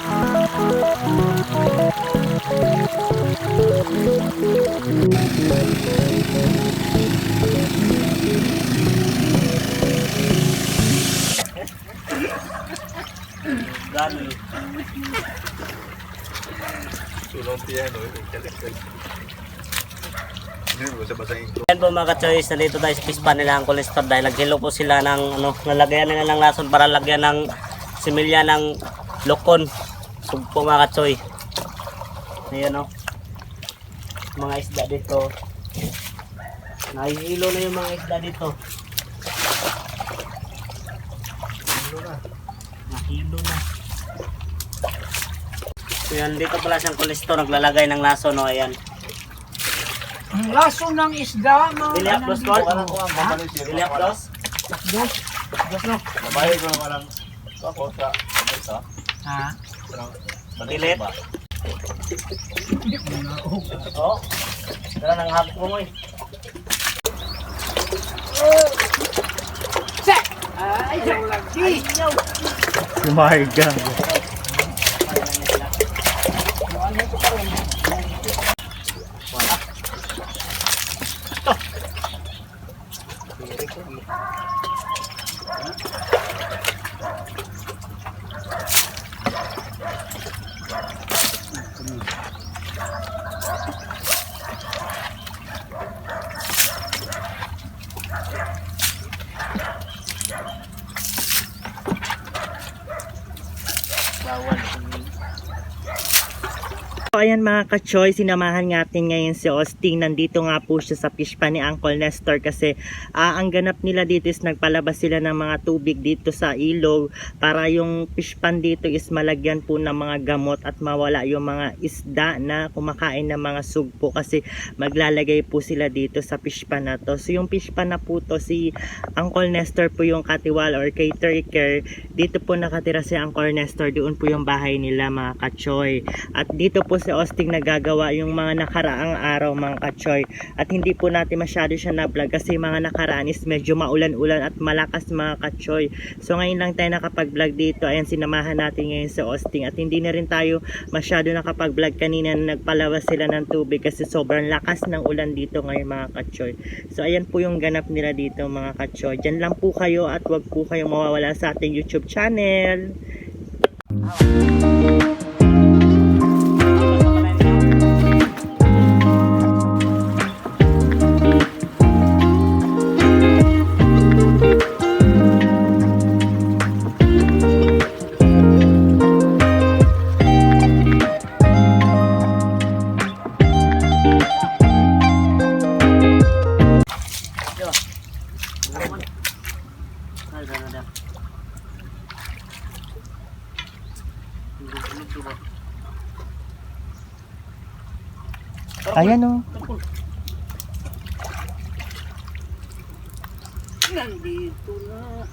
Dami. Yan po mga ka-choice, nandito tayo sa pispan nila ang Colestor dahil naghilo po sila ng nalagyan nila ng lason para lagyan ng similya ng lokon. Sugpo mga ka-choy. Ayan mga isda dito. Nahihilo na yung mga isda dito. Nahihilo na. So yan, dito pala siyang Colestor naglalagay ng lason, no? Ayan. Ang laso ng isda, mga Bili up, Bros, Col? Bili up, Bros? Dos no? Babae ko naman ang ako sa ito. Ha? Pilit? Oo. Dala nang hapon mo eh. Se! Ay, yung lagi! Kumarga. So ayan mga ka-choy, sinamahan natin ngayon si Austin. Nandito nga po siya sa fish pan ni Uncle Nestor kasi ang ganap nila dito is nagpalabas sila ng mga tubig dito sa ilog para yung fish pan dito is malagyan po ng mga gamot at mawala yung mga isda na kumakain ng mga sugpo kasi maglalagay po sila dito sa fish pan na to. So yung fish pan na po to, si Uncle Nestor po yung katiwala or caretaker. Dito po nakatira si Uncle Nestor, doon po yung bahay nila mga ka-choy. At dito po si Austin nagagawa yung mga nakaraang araw mga ka-choy. At hindi po natin masyado siya na-vlog kasi mga nakaraan is medyo maulan-ulan at malakas mga ka-choy. So ngayon lang tayo nakapag-vlog dito. Ayan, sinamahan natin ngayon si Austin. At hindi na rin tayo masyado nakapag-vlog kanina na nagpalawas sila ng tubig kasi sobrang lakas ng ulan dito ngayon mga ka-choy. So ayan po yung ganap nila dito mga ka-choy. Diyan lang po kayo at wag po kayong mawawala sa ating YouTube channel. Ayan o. Nandito na.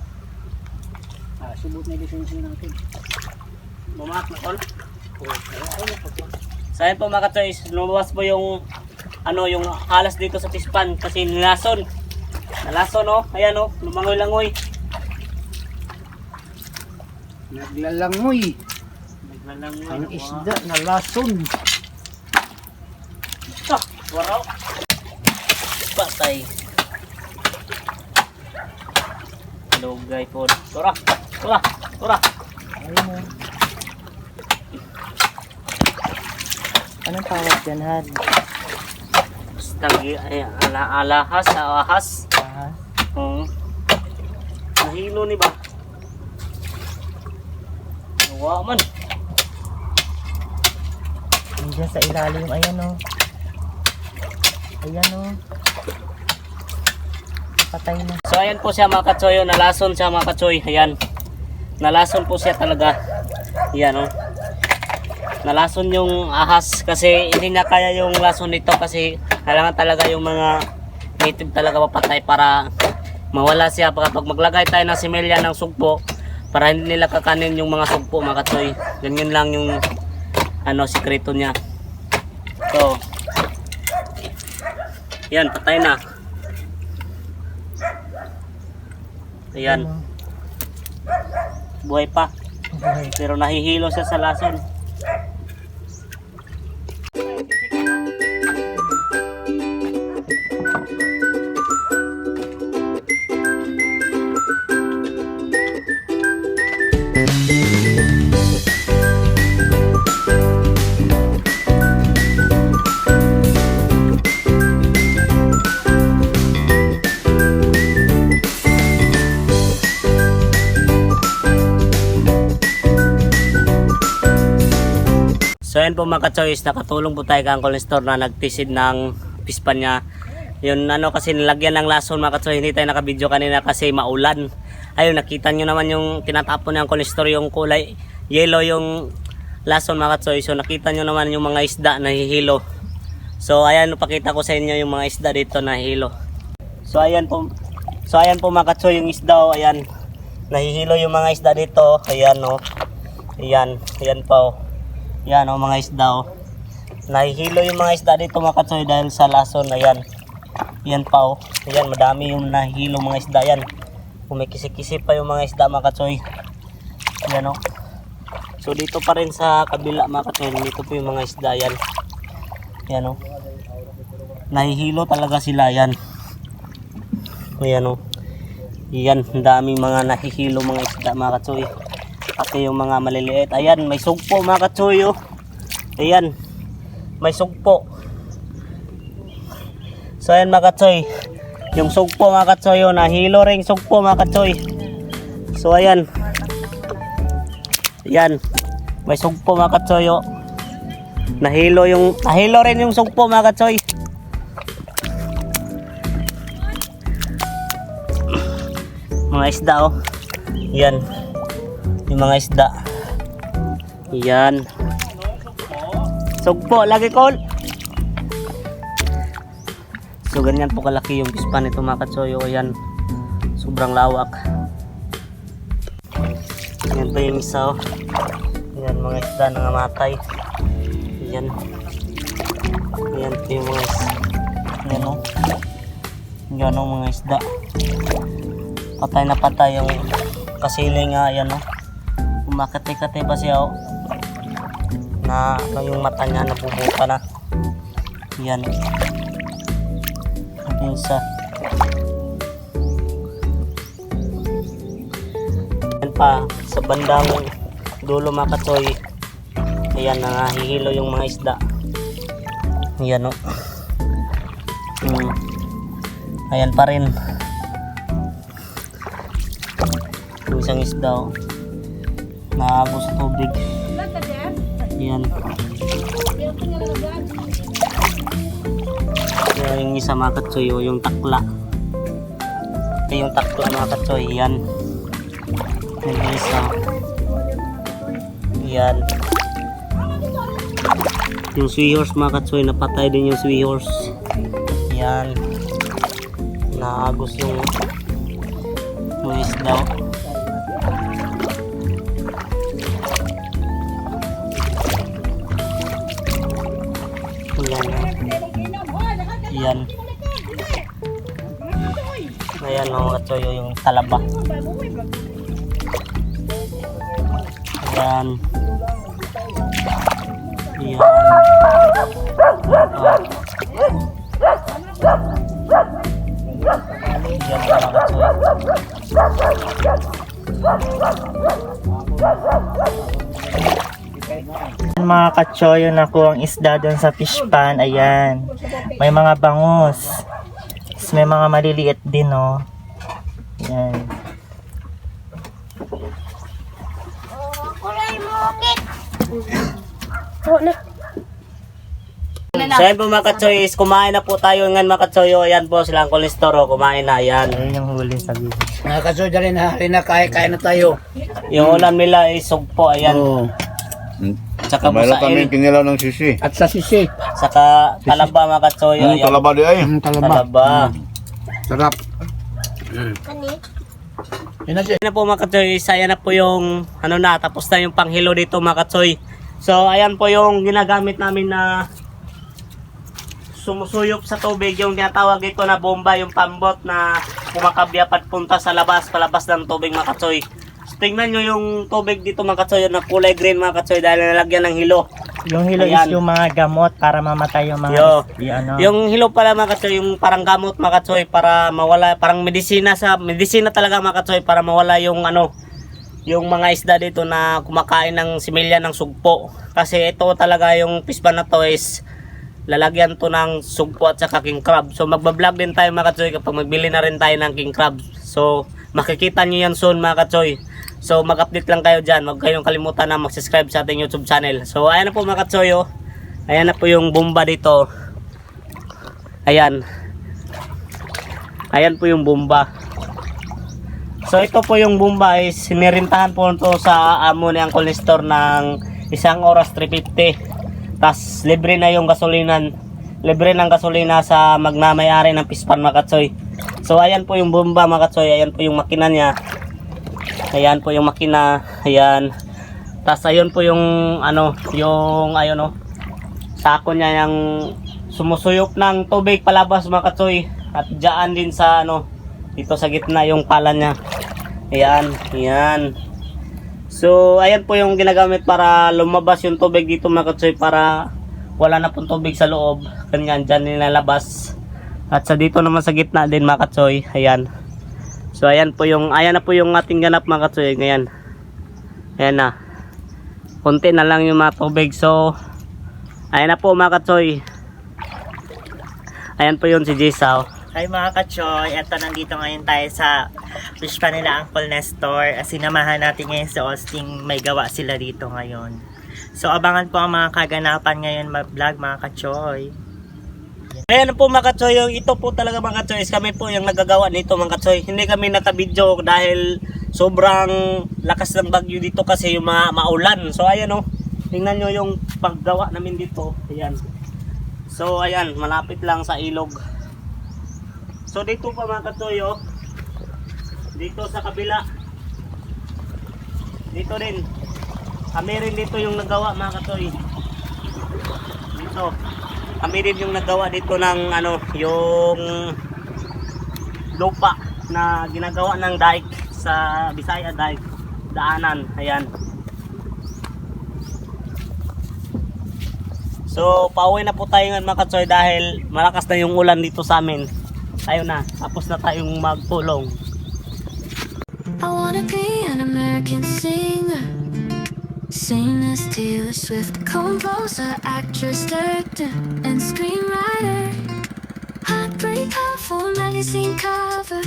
Subot na lisensya natin. Bumak na, Col. So ayan po mga ka-choice, lumabas po yung yung halas dito sa fish pan kasi nilason. Nalason ayan lumangoy-langoy. Naglalangoy. Naglalangoy. Ang isda na lason. Waraw. Patay. Lugay po. Tura. Ayun o. Anong tawag dyan, Han? Alahas. Ahas. Nahilo ni ba? Nawa man. Nandiyan sa ilalim. Ayan o. Ayan o. Patay na. So ayan po siya mga ka-choy, nalason siya mga ka-choy. Ayan. Nalason po siya talaga. Ayan Nalason yung ahas kasi hindi niya kaya yung lason nito kasi kailangan talaga yung mga native talaga mapatay para mawala siya kapag maglagay tayo ng similya ng sugpo para hindi nila kakanin yung mga sugpo mga ka-choy. Ganyan lang yung sikreto niya. So yan, patay na. Ayan. Buhay pa. Pero nahihilo siya sa lason. So ayun po mga ka-choice, nakatulong po tayo kay Uncle Nestor na nagtisid ng pispan niya. Yun ano kasi nilagyan ng lason mga ka-choice, hindi tayo nakabidyo kanina kasi maulan. Ayun, nakita nyo naman yung tinatapon ng Uncle Nestor, yung kulay yellow yung lason mga ka-choice. So nakita nyo naman yung mga isda na hihilo. So ayan, pakita ko sa inyo yung mga isda dito na hihilo. So ayan po mga ka-choice, yung isda oh, ayan. Nahihilo yung mga isda dito. Ayan oh. Ayan pa oh. Yan o mga isda o. Nahihilo yung mga isda dito mga ka-choy dahil sa lason. Ayan. Yan pa o. Ayan, madami yung nahihilo mga isda yan. Kumikisi-kisi pa yung mga isda mga ka-choy. Yan o. So dito pa rin sa kabila mga ka-choy, dito po yung mga isda yan. Yan o. Nahihilo talaga sila yan. Ayan o. Yan, daming mga nahihilo mga isda mga ka-choy. Pati yung mga maliliit. Ayan, may sugpo mga ka-choy oh. Ayan, may sugpo. So ayan mga ka-choy, yung sugpo mga ka-choy oh, nahilo ring sugpo mga ka-choy. So ayan. Ayan, may sugpo mga ka-choy oh. Nahilo rin yung sugpo mga ka-choy. Mga isda oh. Ayan. Yung mga isda. Yan. Sugpo, lagi call. So ganyan po kalaki yung pispan nito mga ka-choy. Yan. Sobrang lawak. Yan pa yung isa oh. Yan mga isda na namatay. Yan. Yan pa yung mga isda. Yan oh. Yan oh mga isda. Patay na patay yung kasiling nga. Yan oh. Makati-kati pa siya oh. Na yung mata niya nabubuka na. Yan. Ang isa. Yan pa sa bandang dulo mga ka-choy. Ayan, nangahihilo yung mga isda. Yan oh. Ayan pa rin. Yung isang isda oh. Naagos sa tubig. Yan. Yung isa mga ka-choy, yung takla. Ito yung takla mga ka-choy. Yan. Yung isa. Yan. Yung seahorse mga ka-choy, napatay din yung seahorse. Yan. Naagos yung isda. Yan. Ayan mga ka-choy, yung talaba. Ayan. Ayan. Ayan mga ka-choy. Mga ka-choy, yun ako ang isda doon sa fish pan. Ayan. May mga bangus. Tapos may mga maliliit din oh. Ayan. So yan po mga ka-choy, kumain na po tayo ngayon mga ka-choy. Ayan po sila Uncle Nestor, kumain na yan. Ayan yung huling sabihin. Mga ka-choy, dali na kain na tayo. Yung ulam nila ay sugpo, ayan. Oo. Tsaka Mayroon kami busail, kinilaw ng sisi. At sa sisi. saka talaba mga ka-choy. Ayan. Talaba di ay. Talaba. Sarap. Yan na siya. Ayan na po mga ka-choy, ayan na po yung ano na, tapos na yung panghilo dito mga ka-choy. So ayan po yung ginagamit namin na sumusuyop sa tubig, yung tinatawag ito na bomba, yung pambot na kumakabya patpunta sa labas, palabas ng tubig mga ka-choy. tingnan nyo yung tubig dito mga katsoy, na kulay green mga katsoy dahil nalagyan ng hilo. Yung hilo Ayan. is yung mga gamot para mamatay yung mga Yo. ano. Yung hilo pala mga katsoy, yung parang gamot mga katsoy para mawala, parang medisina talaga mga katsoy para mawala yung ano, yung mga isda dito na kumakain ng similya ng sugpo. Kasi ito talaga yung pispan na to is lalagyan to ng sugpo at saka king crab. So magbablog din tayo mga katsoy kapag magbili na rin tayo ng king crab. So makikita nyo yan soon mga katsoy. So mag-update lang kayo dyan. Huwag kayong kalimutan na mag-subscribe sa ating YouTube channel. So ayan na po mga katsoy, oh. Ayan na po yung bomba dito. Ayan. Ayan po yung bomba. So ito po yung bomba is sinirintahan po ito sa amo ni Uncle Nestor ng 1 oras 350. Tas libre na yung gasolinan. Libre ng gasolina sa magnamayari ng pispan mga katsoy. So ayan po yung bomba mga katsoy. Ayan po yung makina niya. Ayan po yung makina. Ayan. Tas ayun po yung ano, yung ayun oh, sako niya yung sumusuyop ng tubig palabas mga katsoy. At dyan din sa ano, dito sa gitna yung pala niya. Ayan, ayan. So, ayan po yung ginagamit para lumabas yung tubig dito mga katsoy para wala na pong tubig sa loob. Ganyan, dyan nilalabas. At sa dito naman sa gitna din mga katsoy. Ayan. So, ayan na po yung ating ganap mga katsoy. Ngayon. Ayan na. Kunti na lang yung mga tubig. So, ayan na po mga katsoy. Ayan po yun si Jisa. Hi mga kachoy, eto nandito ngayon tayo sa fish pa nila Uncle Nestor. Sinamahan natin ngayon si Austin, may gawa sila dito ngayon. So abangan po ang mga kaganapan ngayon vlog mga kachoy. Ayan po mga katsoy, yung ito po talaga mga katsoy, kami po yung nagagawa nito mga katsoy. Hindi kami nakabidyo dahil sobrang lakas ng bagyo dito kasi yung maulan. So ayan oh, tingnan nyo yung paggawa namin dito. Ayan. So ayan, malapit lang sa ilog. So dito pa mga katsoy oh, dito sa kabila, dito din, kami rin dito yung nagawa mga katsoy. Dito kami din yung nagawa dito ng ano, yung lupa na ginagawa ng dike sa Bisaya, dike, daanan. Ayan. So pauwi na po tayo ngayon mga katsoy dahil malakas na yung ulan dito sa amin. Tayo na, tapos na tayong magpulong. I wanna be an American singer, sing as Taylor Swift, composer, actress, director, and screenwriter. Heartbreaker for magazine cover,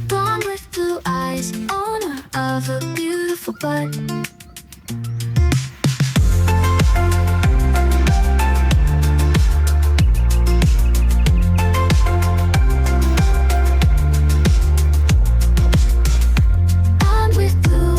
blonde with blue eyes, owner of a beautiful butt.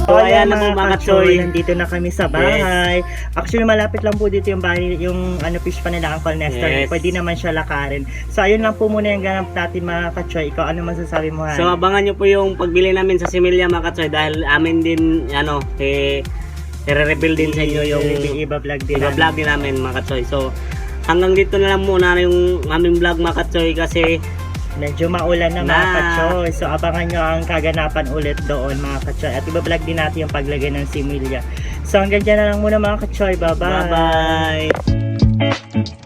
So ayan na po mga katsoy. Nandito na kami sa bahay. Actually malapit lang po dito yung bahay, yung ano fish pa nila Uncle Nestor. Yes. Pwede naman siya lakarin. So ayun lang po muna yung ganap natin mga katsoy. Ikaw ano masasabi mo Han? So abangan nyo po yung pagbili namin sa Similya mga katsoy dahil amin din ano, i-reveal din sa inyo yung iba-vlog din. iba-vlog din namin mga katsoy. So hanggang dito na lang muna yung aming vlog mga katsoy kasi Medyo maulan na mga katsoy. So abangan nyo ang kaganapan ulit doon mga katsoy. At iba-vlog din natin yung paglagay ng similya. So hanggang dyan na lang muna mga katsoy. Bye-bye. bye-bye.